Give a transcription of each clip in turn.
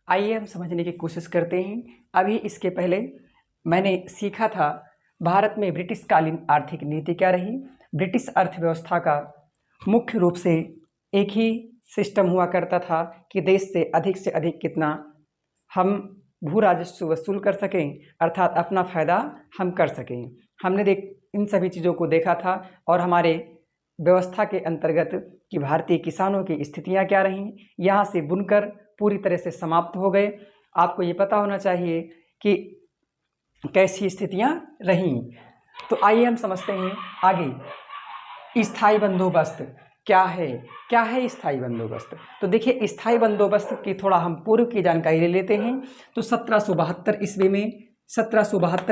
आइए हम समझने की कोशिश करते हैं। अभी इसके पहले मैंने सीखा था भारत में ब्रिटिशकालीन आर्थिक नीति क्या रही। ब्रिटिश अर्थव्यवस्था का मुख्य रूप से एक ही सिस्टम हुआ करता था कि देश से अधिक कितना हम भू राजस्व वसूल कर सकें, अर्थात अपना फ़ायदा हम कर सकें। हमने इन सभी चीज़ों को देखा था और हमारे व्यवस्था के अंतर्गत कि भारतीय किसानों की स्थितियां क्या रहीं, यहाँ से बुनकर पूरी तरह से समाप्त हो गए। आपको ये पता होना चाहिए कि कैसी स्थितियां रहीं। तो आइए हम समझते हैं आगे स्थायी बंदोबस्त क्या है स्थायी बंदोबस्त। तो देखिए, स्थायी बंदोबस्त की थोड़ा हम पूर्व की जानकारी ले लेते हैं। तो 1772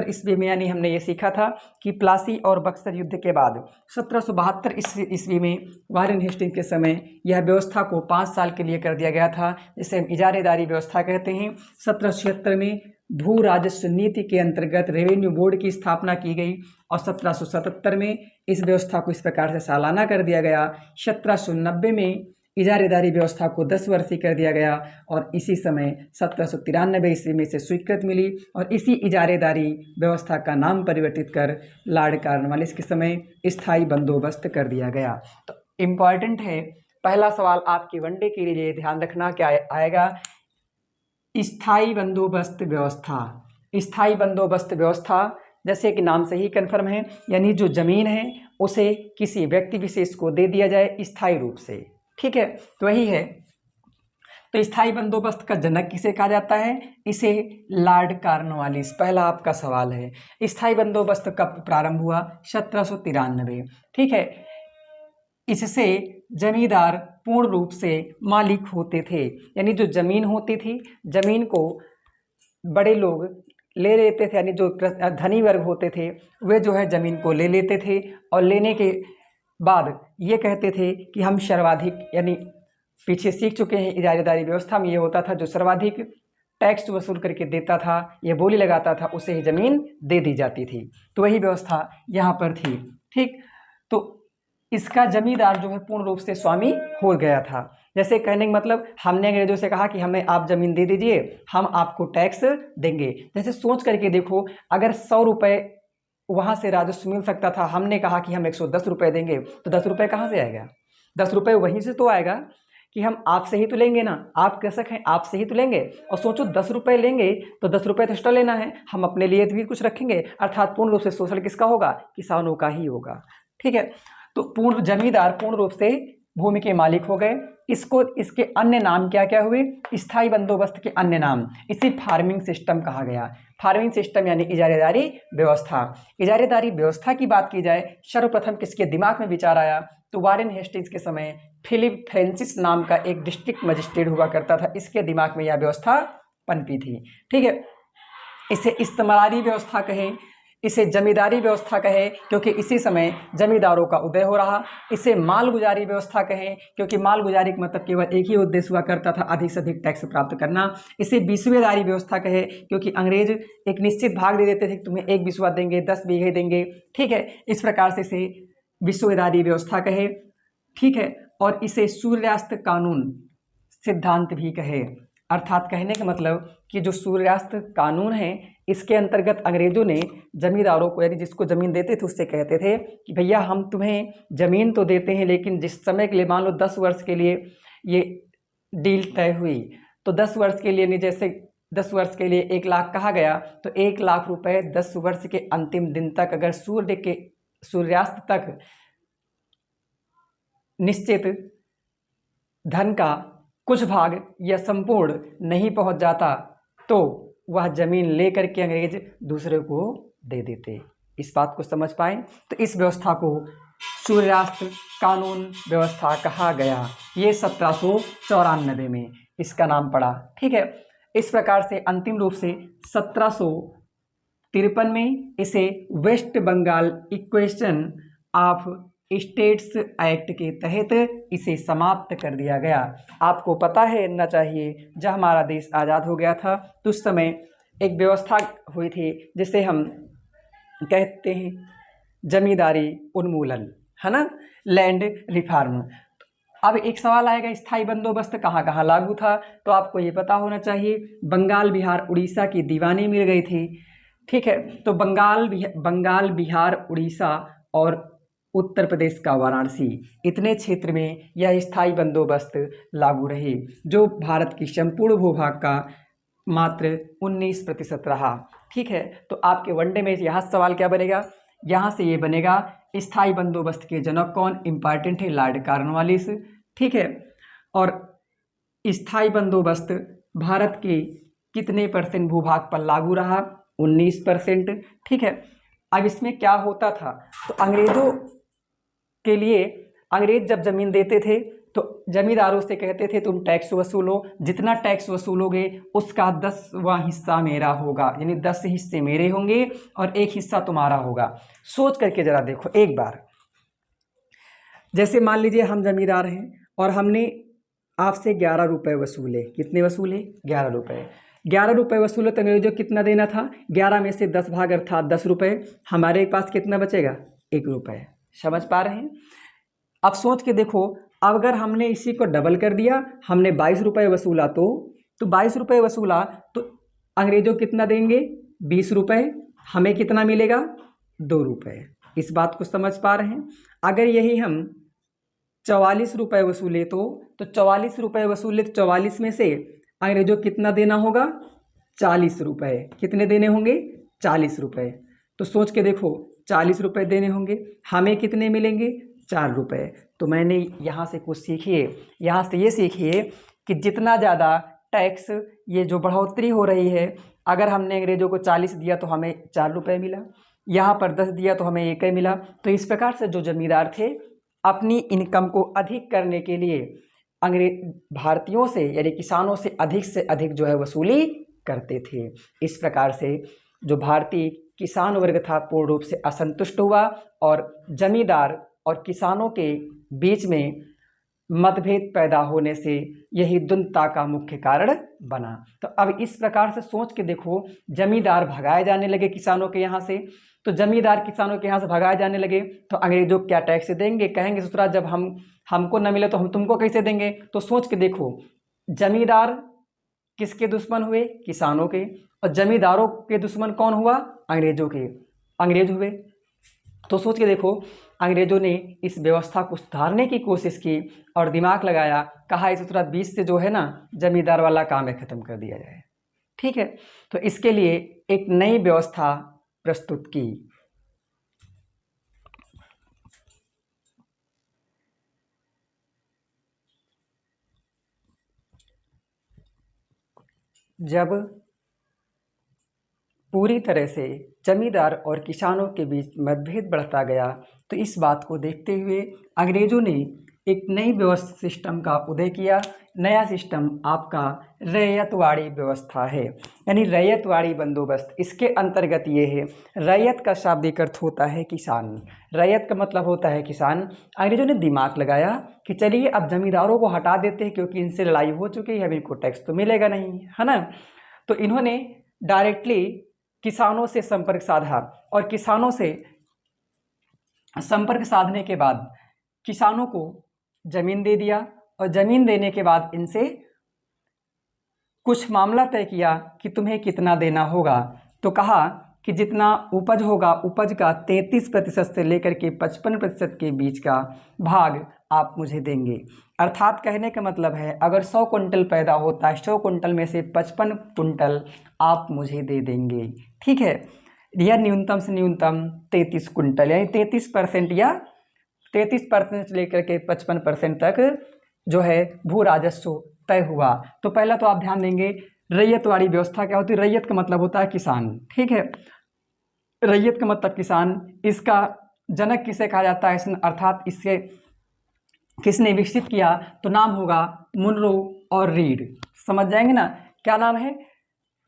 ईस्वी में यानी हमने ये सीखा था कि प्लासी और बक्सर युद्ध के बाद 1772 ईस्वी में वारेन हेस्टिंग्स के समय यह व्यवस्था को 5 साल के लिए कर दिया गया था, जिसे हम इजारेदारी व्यवस्था कहते हैं। 1776 में भू राजस्व नीति के अंतर्गत रेवेन्यू बोर्ड की स्थापना की गई और 1777 में इस व्यवस्था को इस प्रकार से सालाना कर दिया गया। 1790 में इजारेदारी व्यवस्था को 10 वर्षीय कर दिया गया और इसी समय 1793 ईस्वी में इसे स्वीकृति मिली और इसी इजारेदारी व्यवस्था का नाम परिवर्तित कर लॉर्ड कॉर्नवालिस के समय स्थायी बंदोबस्त कर दिया गया। तो इम्पॉर्टेंट है, पहला सवाल आपके वनडे के लिए ध्यान रखना क्या आएगा। स्थायी बंदोबस्त व्यवस्था। स्थायी बंदोबस्त व्यवस्था जैसे कि नाम से ही कन्फर्म है, यानी जो जमीन है उसे किसी व्यक्ति विशेष को दे दिया जाए स्थायी रूप से। ठीक है, तो वही है। तो स्थायी बंदोबस्त का जनक किसे कहा जाता है? इसे लॉर्ड कॉर्नवालिस। पहला आपका सवाल है, स्थायी बंदोबस्त कब प्रारंभ हुआ? 1793। ठीक है, इससे जमींदार पूर्ण रूप से मालिक होते थे, यानी जो जमीन होती थी, जमीन को बड़े लोग ले लेते थे, यानी जो धनी वर्ग होते थे वे जो है जमीन को ले लेते थे और लेने के बाद ये कहते थे कि हम सर्वाधिक, यानी पीछे सीख चुके हैं इजारेदारी व्यवस्था में ये होता था, जो सर्वाधिक टैक्स वसूल करके देता था, ये बोली लगाता था, उसे ही जमीन दे दी जाती थी। तो वही व्यवस्था यहाँ पर थी। ठीक, तो इसका जमींदार जो है पूर्ण रूप से स्वामी हो गया था। जैसे कहने का मतलब, हमने अंग्रेजों से कहा कि हमें आप जमीन दे दीजिए, हम आपको टैक्स देंगे। जैसे सोच करके देखो, अगर 100 रुपये वहाँ से राजस्व मिल सकता था, हमने कहा कि हम 110 रुपये देंगे, तो 10 रुपये कहाँ से आएगा? 10 रुपये वहीं से तो आएगा कि हम आपसे ही तो लेंगे ना, आप कृषक हैं, आपसे ही तो लेंगे। और सोचो 10 रुपये लेंगे तो 10 रुपये तो एक्स्ट्रा लेना है, हम अपने लिए भी कुछ रखेंगे, अर्थात पूर्ण रूप से शोषण किसका होगा? किसानों का ही होगा। ठीक है, तो जमींदार पूर्ण रूप से भूमि के मालिक हो गए। इसके अन्य नाम क्या क्या हुए? स्थायी बंदोबस्त के अन्य नाम, इसे फार्मिंग सिस्टम कहा गया। फार्मिंग सिस्टम यानी इजारेदारी व्यवस्था। इजारेदारी व्यवस्था की बात की जाए, सर्वप्रथम किसके दिमाग में विचार आया? तो वारेन हेस्टिंग्स के समय फिलिप फ्रांसिस नाम का एक डिस्ट्रिक्ट मजिस्ट्रेट हुआ करता था, इसके दिमाग में यह व्यवस्था पनपी थी। ठीक है, इसे इस्तेमारी व्यवस्था कहें, इसे जमींदारी व्यवस्था कहें क्योंकि इसी समय जमींदारों का उदय हो रहा। इसे मालगुजारी व्यवस्था कहें क्योंकि मालगुजारी का मतलब केवल एक ही उद्देश्य हुआ करता था, अधिक से अधिक टैक्स प्राप्त करना। इसे बिस्वेदारी व्यवस्था कहें क्योंकि अंग्रेज एक निश्चित भाग दे देते थे, तुम्हें 1 बिस्वा देंगे, 10 बीघे देंगे। ठीक है, इस प्रकार से इसे बिस्वेदारी व्यवस्था कहे। ठीक है, और इसे सूर्यास्त कानून सिद्धांत भी कहे, अर्थात कहने का मतलब कि जो सूर्यास्त कानून है, इसके अंतर्गत अंग्रेजों ने जमींदारों को, यानी जिसको ज़मीन देते थे उससे कहते थे कि भैया हम तुम्हें ज़मीन तो देते हैं, लेकिन जिस समय के लिए, मान लो 10 वर्ष के लिए ये डील तय हुई, तो 10 वर्ष के लिए, नहीं जैसे 10 वर्ष के लिए 1 लाख कहा गया, तो 1 लाख रुपए 10 वर्ष के अंतिम दिन तक, अगर सूर्यास्त तक निश्चित धन का कुछ भाग या संपूर्ण नहीं पहुंच जाता तो वह जमीन लेकर के अंग्रेज दूसरे को दे देते। इस बात को समझ पाए? तो इस व्यवस्था को सूर्यास्त कानून व्यवस्था कहा गया। ये 1794 में इसका नाम पड़ा। ठीक है, इस प्रकार से अंतिम रूप से 1753 में इसे West Bengal equation of states act के तहत इसे समाप्त कर दिया गया। आपको पता है ना चाहिए, जब हमारा देश आज़ाद हो गया था तो उस समय एक व्यवस्था हुई थी जिसे हम कहते हैं जमींदारी उन्मूलन, है ना, लैंड रिफॉर्म। अब एक सवाल आएगा, स्थायी बंदोबस्त कहाँ कहाँ लागू था, तो आपको ये पता होना चाहिए। बंगाल, बिहार, उड़ीसा की दीवानी मिल गई थी। ठीक है, तो बंगाल, बिहार, उड़ीसा और उत्तर प्रदेश का वाराणसी, इतने क्षेत्र में यह स्थायी बंदोबस्त लागू रही, जो भारत की संपूर्ण भूभाग का मात्र 19% रहा। ठीक है, तो आपके वनडे में यहाँ सवाल क्या बनेगा, यहाँ से ये बनेगा स्थायी बंदोबस्त के जनक कौन, इंपॉर्टेंट है लॉर्ड कॉर्नवालिस। ठीक है, और स्थायी बंदोबस्त भारत के कितने परसेंट भूभाग पर लागू रहा, 19%। ठीक है, अब इसमें क्या होता था, तो अंग्रेजों के लिए, अंग्रेज जब जमीन देते थे तो जमींदारों से कहते थे तुम टैक्स वसूलो, जितना टैक्स वसूलोगे उसका 10वां हिस्सा मेरा होगा, यानी 10 हिस्से मेरे होंगे और 1 हिस्सा तुम्हारा होगा। सोच करके जरा देखो एक बार, जैसे मान लीजिए हम जमींदार हैं और हमने आपसे 11 रुपये वसूले, कितने वसूले, 11 रुपये। 11 रुपये वसूले तो अंग्रेजों कितना देना था, 11 में से 10 भाग अर्थात 10 रुपये, हमारे पास कितना बचेगा, 1 रुपये। समझ पा रहे हैं? अब सोच के देखो, अब अगर हमने इसी को डबल कर दिया, हमने 22 रुपये वसूला तो 22 रुपये वसूला तो अंग्रेजों कितना देंगे, 20 रुपये, हमें कितना मिलेगा, 2 रुपये। इस बात को समझ पा रहे हैं? अगर यही हम 44 रुपये वसूले तो 44 रुपये वसूले तो 44 में से अंग्रेजों कितना देना होगा, 40 रुपये। कितने देने होंगे, 40 रुपये। तो सोच के देखो, 40 रुपये देने होंगे, हमें कितने मिलेंगे, 4 रुपये। तो मैंने यहाँ से कुछ सीखिए, यहाँ से ये सीखिए कि जितना ज़्यादा टैक्स, ये जो बढ़ोतरी हो रही है, अगर हमने अंग्रेजों को 40 दिया तो हमें 4 रुपये मिला, यहाँ पर 10 दिया तो हमें 1 ही मिला। तो इस प्रकार से जो जमींदार थे अपनी इनकम को अधिक करने के लिए अंग्रेज भारतीयों से यानी किसानों से अधिक जो है वसूली करते थे। इस प्रकार से जो भारतीय किसान वर्ग था पूर्ण रूप से असंतुष्ट हुआ और जमींदार और किसानों के बीच में मतभेद पैदा होने से यही द्वंद्वता का मुख्य कारण बना। तो अब इस प्रकार से सोच के देखो, जमींदार भगाए जाने लगे किसानों के यहाँ से, तो जमींदार किसानों के यहाँ से भगाए जाने लगे तो अंग्रेजों क्या टैक्स देंगे, कहेंगे ससुरा जब हमको न मिले तो हम तुमको कैसे देंगे। तो सोच के देखो, जमींदार किसके दुश्मन हुए, किसानों के, और जमींदारों के दुश्मन कौन हुआ, अंग्रेजों के, अंग्रेज हुए। तो सोच के देखो, अंग्रेजों ने इस व्यवस्था को सुधारने की कोशिश की और दिमाग लगाया, कहा इस तरह 20 से जो है ना जमींदार वाला काम है ख़त्म कर दिया जाए। ठीक है, तो इसके लिए एक नई व्यवस्था प्रस्तुत की। जब पूरी तरह से जमींदार और किसानों के बीच मतभेद बढ़ता गया तो इस बात को देखते हुए अंग्रेजों ने एक नई व्यवस्था सिस्टम का उदय किया। नया सिस्टम आपका रैयतवाड़ी व्यवस्था है, यानी रैयतवाड़ी बंदोबस्त। इसके अंतर्गत ये है, रैयत का शाब्दिक अर्थ होता है किसान, रैयत का मतलब होता है किसान। अंग्रेजों ने दिमाग लगाया कि चलिए अब जमींदारों को हटा देते हैं क्योंकि इनसे लड़ाई हो चुकी है, अब इनको टैक्स तो मिलेगा नहीं, है ना। तो इन्होंने डायरेक्टली किसानों से संपर्क साधा और किसानों से संपर्क साधने के बाद किसानों को जमीन दे दिया और जमीन देने के बाद इनसे कुछ मामला तय किया कि तुम्हें कितना देना होगा। तो कहा कि जितना उपज होगा उपज का 33% से लेकर के 55% के बीच का भाग आप मुझे देंगे। अर्थात कहने का मतलब है अगर 100 कुंटल पैदा होता है, 100 कुंटल में से 55 कुंटल आप मुझे दे देंगे। ठीक है, यह न्यूनतम से न्यूनतम 33 कुंटल, यानी 33% या 33% से लेकर के 55% तक जो है भू राजस्व तय हुआ। तो पहला तो आप ध्यान देंगे रैयतवाड़ी व्यवस्था क्या होती है। रैयत का मतलब होता है किसान। ठीक है, रैयत का मतलब किसान। इसका जनक किसे कहा जाता है, अर्थात इससे किसने विकसित किया, तो नाम होगा मुनरो और रीड। समझ जाएंगे ना, क्या नाम है,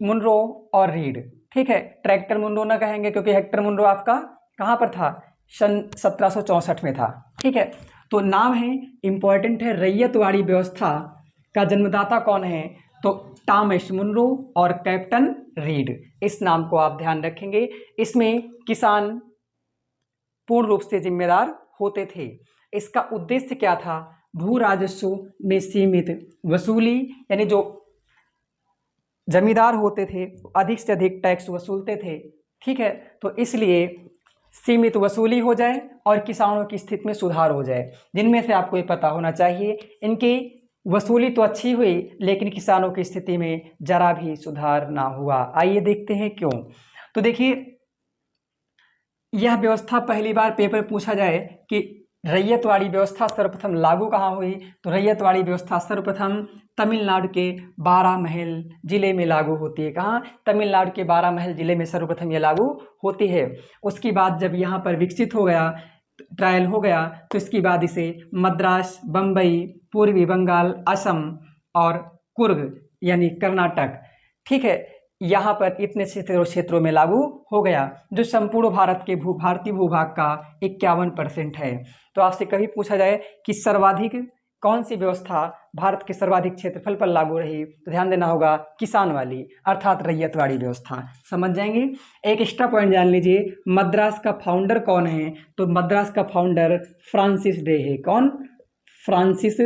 मुनरो और रीड। ठीक है, ट्रैक्टर मुनरो ना कहेंगे क्योंकि हेक्टर मुनरो आपका कहाँ पर था, सन 1764 में था। ठीक है, तो नाम है, इंपॉर्टेंट है। रैयतवाड़ी व्यवस्था का जन्मदाता कौन है, तो टॉमस मुनरो और कैप्टन रीड। इस नाम को आप ध्यान रखेंगे। इसमें किसान पूर्ण रूप से जिम्मेदार होते थे। इसका उद्देश्य क्या था, भू राजस्व में सीमित वसूली, यानी जो जमींदार होते थे अधिक से अधिक टैक्स वसूलते थे, ठीक है, तो इसलिए सीमित वसूली हो जाए और किसानों की स्थिति में सुधार हो जाए। जिनमें से आपको ये पता होना चाहिए इनकी वसूली तो अच्छी हुई लेकिन किसानों की स्थिति में जरा भी सुधार ना हुआ। आइए देखते हैं क्यों। तो देखिए, यह व्यवस्था पहली बार पेपर पूछा जाए कि रैयतवाड़ी व्यवस्था सर्वप्रथम लागू कहाँ हुई, तो रैयतवाड़ी व्यवस्था सर्वप्रथम तमिलनाडु के बारामहल जिले में लागू होती है। कहाँ? तमिलनाडु के बारामहल जिले में सर्वप्रथम ये लागू होती है। उसके बाद जब यहाँ पर विकसित हो गया, ट्रायल हो गया, तो इसके बाद इसे मद्रास, बम्बई, पूर्वी बंगाल, असम और कुर्ग यानी कर्नाटक, ठीक है, यहाँ पर इतने क्षेत्रों में लागू हो गया, जो संपूर्ण भारत के भारतीय भूभाग का 51% है। तो आपसे कभी पूछा जाए कि सर्वाधिक कौन सी व्यवस्था भारत के सर्वाधिक क्षेत्रफल पर लागू रही, तो ध्यान देना होगा किसान वाली, अर्थात रैयतवाड़ी व्यवस्था। समझ जाएंगे। एक एक्स्ट्रा पॉइंट जान लीजिए, मद्रास का फाउंडर कौन है, तो मद्रास का फाउंडर फ्रांसिस डे है। कौन? फ्रांसिस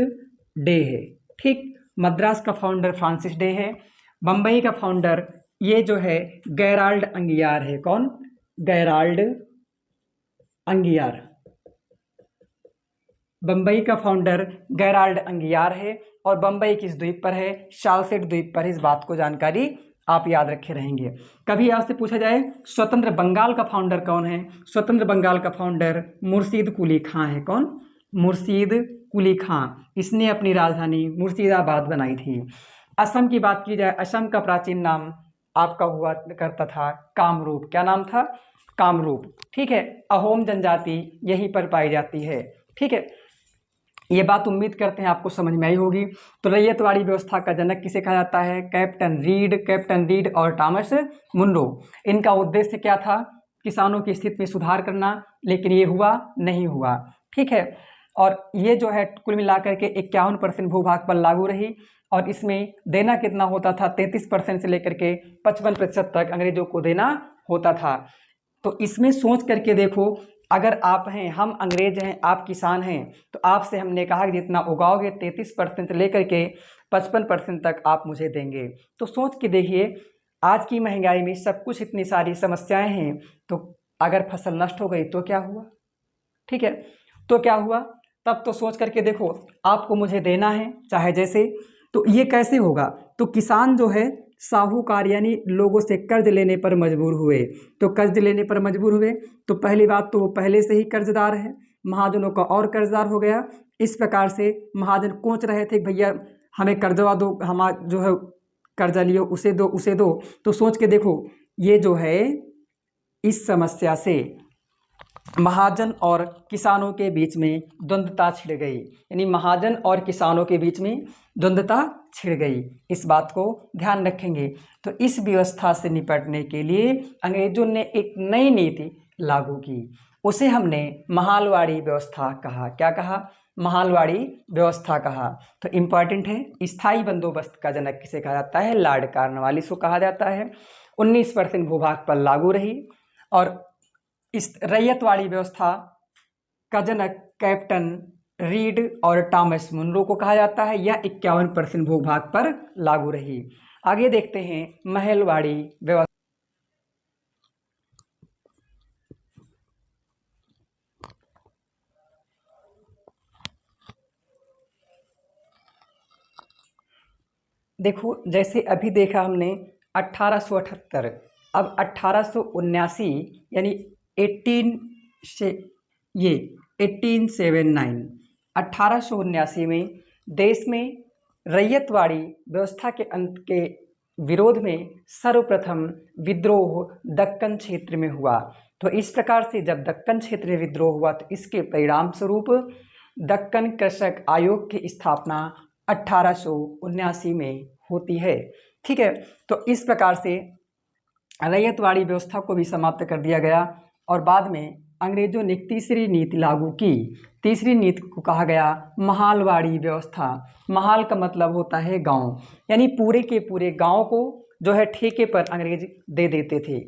डे है, ठीक, मद्रास का फाउंडर फ्रांसिस डे है। बम्बई का फाउंडर ये जो है गेराल्ड अंगियार है। कौन? गेराल्ड अंगियार। बम्बई का फाउंडर गेराल्ड अंगियार है और बम्बई किस द्वीप पर है? शालसेट द्वीप पर। इस बात को जानकारी आप याद रखे रहेंगे। कभी आपसे पूछा जाए स्वतंत्र बंगाल का फाउंडर कौन है, स्वतंत्र बंगाल का फाउंडर मुर्शीद कुली खां है। कौन? मुर्शीद कुली खां। इसने अपनी राजधानी मुर्शिदाबाद बनाई थी। असम की बात की जाए, असम का प्राचीन नाम आपका हुआ करता था कामरूप। क्या नाम था? कामरूप, ठीक है। अहोम जनजाति यहीं पर पाई जाती है, ठीक है। ये बात उम्मीद करते हैं आपको समझ में आई होगी। तो रैयतवाड़ी व्यवस्था का जनक किसे कहा जाता है? कैप्टन रीड और टॉमस मुनरो। इनका उद्देश्य क्या था? किसानों की स्थिति में सुधार करना, लेकिन ये हुआ नहीं हुआ, ठीक है। और ये जो है कुल मिलाकर के 51% भूभाग पर लागू रही और इसमें देना कितना होता था? 33% से लेकर के 55% तक अंग्रेजों को देना होता था। तो इसमें सोच करके देखो, अगर आप हैं, हम अंग्रेज हैं, आप किसान हैं, तो आपसे हमने कहा कि जितना उगाओगे 33% से लेकर के 55% तक आप मुझे देंगे। तो सोच के देखिए, आज की महंगाई में सब कुछ इतनी सारी समस्याएं हैं, तो अगर फसल नष्ट हो गई तो क्या हुआ, ठीक है, तो क्या हुआ? तब तो सोच करके देखो, आपको मुझे देना है चाहे जैसे, तो ये कैसे होगा? तो किसान जो है साहूकार यानी लोगों से कर्ज लेने पर मजबूर हुए। तो कर्ज लेने पर मजबूर हुए तो पहली बात तो वो पहले से ही कर्जदार है, महाजनों का और कर्जदार हो गया। इस प्रकार से महाजन कोच रहे थे, भैया हमें कर्जवा दो, हम जो है कर्जा लियो उसे दो उसे दो। तो सोच के देखो, ये जो है इस समस्या से महाजन और किसानों के बीच में द्वंद्वता छिड़ गई, यानी महाजन और किसानों के बीच में द्वंद्वता छिड़ गई। इस बात को ध्यान रखेंगे। तो इस व्यवस्था से निपटने के लिए अंग्रेजों ने एक नई नीति लागू की, उसे हमने महालवाड़ी व्यवस्था कहा। क्या कहा? महालवाड़ी व्यवस्था कहा। तो इम्पॉर्टेंट है, स्थायी बंदोबस्त का जनक किसे कहा जाता है? लॉर्ड कॉर्नवालिस को कहा जाता है। 19% भूभाग पर लागू रही और इस रैयतवाड़ी व्यवस्था का जनक कैप्टन रीड और टॉमस मुनरो को कहा जाता है। यह 51% भूभाग पर लागू रही। आगे देखते हैं महलवाड़ी व्यवस्था। देखो, जैसे अभी देखा हमने 1878, अब 1879 यानी 18 से ये 1879, 1879 में देश में रैयतवाड़ी व्यवस्था के अंत के विरोध में सर्वप्रथम विद्रोह दक्कन क्षेत्र में हुआ। तो इस प्रकार से जब दक्कन क्षेत्र में विद्रोह हुआ तो इसके परिणाम स्वरूप दक्कन कृषक आयोग की स्थापना 1879 में होती है, ठीक है। तो इस प्रकार से रैयतवाड़ी व्यवस्था को भी समाप्त कर दिया गया और बाद में अंग्रेजों ने तीसरी नीति लागू की। तीसरी नीति को कहा गया महालवाड़ी व्यवस्था। महाल का मतलब होता है गांव, यानी पूरे के पूरे गांव को जो है ठेके पर अंग्रेज दे देते थे।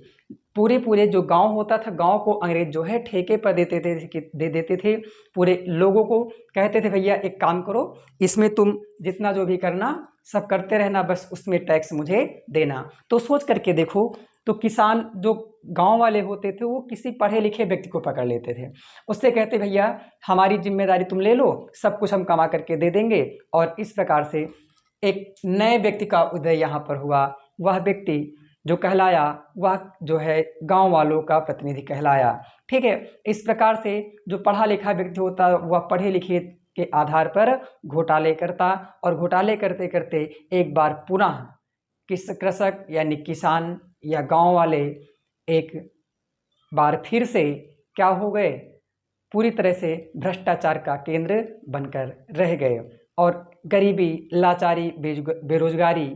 पूरे पूरे जो गांव होता था, गांव को अंग्रेज जो है ठेके पर दे देते थे पूरे लोगों को। कहते थे भैया एक काम करो, इसमें तुम जितना जो भी करना सब करते रहना, बस उसमें टैक्स मुझे देना। तो सोच करके देखो, तो किसान जो गांव वाले होते थे वो किसी पढ़े लिखे व्यक्ति को पकड़ लेते थे, उससे कहते भैया हमारी जिम्मेदारी तुम ले लो, सब कुछ हम कमा करके दे देंगे। और इस प्रकार से एक नए व्यक्ति का उदय यहाँ पर हुआ। वह व्यक्ति जो कहलाया, वह जो है गांव वालों का प्रतिनिधि कहलाया। ठीक है, इस प्रकार से जो पढ़ा लिखा व्यक्ति होता वह पढ़े लिखे के आधार पर घोटाले करता, और घोटाले करते करते एक बार पुनः कृषक यानी किसान या गांव वाले एक बार फिर से क्या हो गए, पूरी तरह से भ्रष्टाचार का केंद्र बनकर रह गए और गरीबी, लाचारी, बेरोजगारी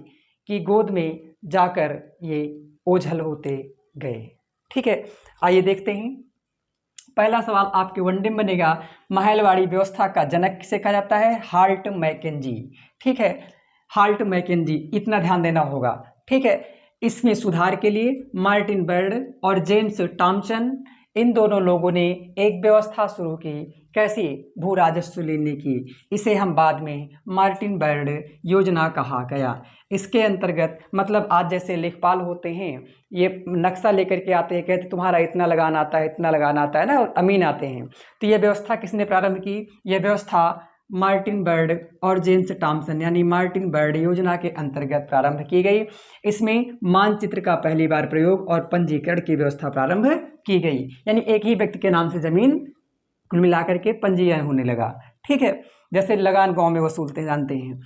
की गोद में जाकर ये ओझल होते गए। ठीक है, आइए देखते हैं। पहला सवाल आपके वनडे में बनेगा, महलवाड़ी व्यवस्था का जनक किसे कहा जाता है? Holt Mackenzie. ठीक है, हाल्ट मैकेंजी, इतना ध्यान देना होगा। ठीक है, इसमें सुधार के लिए मार्टिन बर्ड और जेम्स टॉमसन, इन दोनों लोगों ने एक व्यवस्था शुरू की। कैसी? भू राजस्व लेने की। इसे हम बाद में मार्टिन बर्ड योजना कहा गया। इसके अंतर्गत मतलब आज जैसे लेखपाल होते हैं, ये नक्शा लेकर के आते हैं, कहते तुम्हारा इतना लगाना आता है, इतना लगाना आता है ना, और अमीन आते हैं। तो ये व्यवस्था किसने प्रारंभ की? यह व्यवस्था मार्टिन बर्ड और जेम्स टॉमसन यानी मार्टिन बर्ड योजना के अंतर्गत प्रारंभ की गई। इसमें मानचित्र का पहली बार प्रयोग और पंजीकरण की व्यवस्था प्रारंभ की गई, यानी एक ही व्यक्ति के नाम से जमीन कुल मिलाकर के पंजीयन होने लगा। ठीक है, जैसे लगान गांव में वसूलते जानते हैं।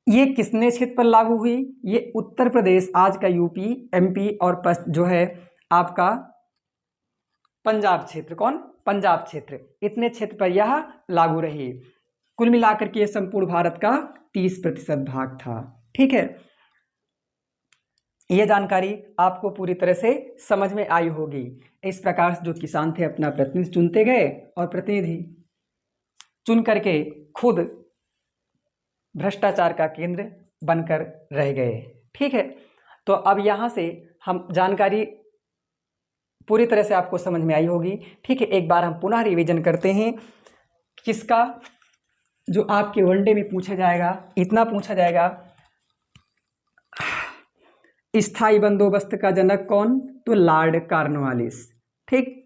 ये किसने क्षेत्र पर लागू हुई? ये उत्तर प्रदेश, आज का यूपी, एमपी और जो है आपका पंजाब क्षेत्र। कौन? पंजाब क्षेत्र। इतने क्षेत्र पर यह लागू रही। कुल मिलाकर के संपूर्ण भारत का 30% भाग था। ठीक है, यह जानकारी आपको पूरी तरह से समझ में आई होगी। इस प्रकार से जो किसान थे अपना प्रतिनिधि चुनते गए और प्रतिनिधि चुन करके खुद भ्रष्टाचार का केंद्र बनकर रह गए। ठीक है, तो अब यहाँ से हम जानकारी पूरी तरह से आपको समझ में आई होगी। ठीक है, एक बार हम पुनः रिवीजन करते हैं। किसका? जो आपके वनडे में पूछा जाएगा, इतना पूछा जाएगा, स्थायी बंदोबस्त का जनक कौन? तो लॉर्ड कॉर्नवालिस। ठीक,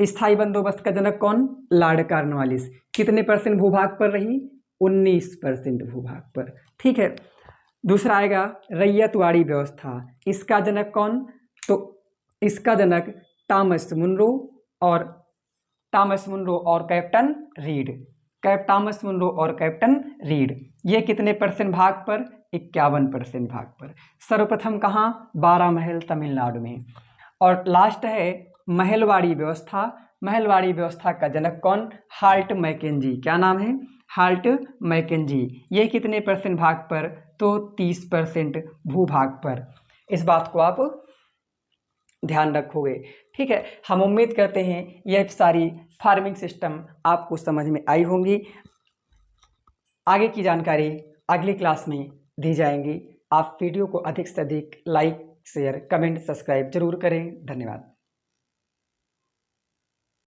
स्थायी बंदोबस्त का जनक कौन? Lord Cornwallis. कितने % भूभाग पर रही? 19% भूभाग पर। ठीक है, दूसरा आएगा रैयतवाड़ी व्यवस्था। इसका जनक कौन? तो इसका जनक टॉमस मुनरो और कैप्टन रीड। टॉमस मुनरो और कैप्टन रीड। ये कितने % भाग पर? 51% भाग पर। सर्वप्रथम कहाँ? 12 महल, तमिलनाडु में। और लास्ट है महलवाड़ी व्यवस्था। महलवाड़ी व्यवस्था का जनक कौन? Holt Mackenzie. क्या नाम है? Holt Mackenzie. ये कितने % भाग पर? तो 30% भूभाग पर। इस बात को आप ध्यान रखोगे। ठीक है, हम उम्मीद करते हैं यह सारी फार्मिंग सिस्टम आपको समझ में आई होंगी। आगे की जानकारी अगली क्लास में दी जाएंगी। आप वीडियो को अधिक से अधिक लाइक, शेयर, कमेंट, सब्सक्राइब जरूर करें। धन्यवाद।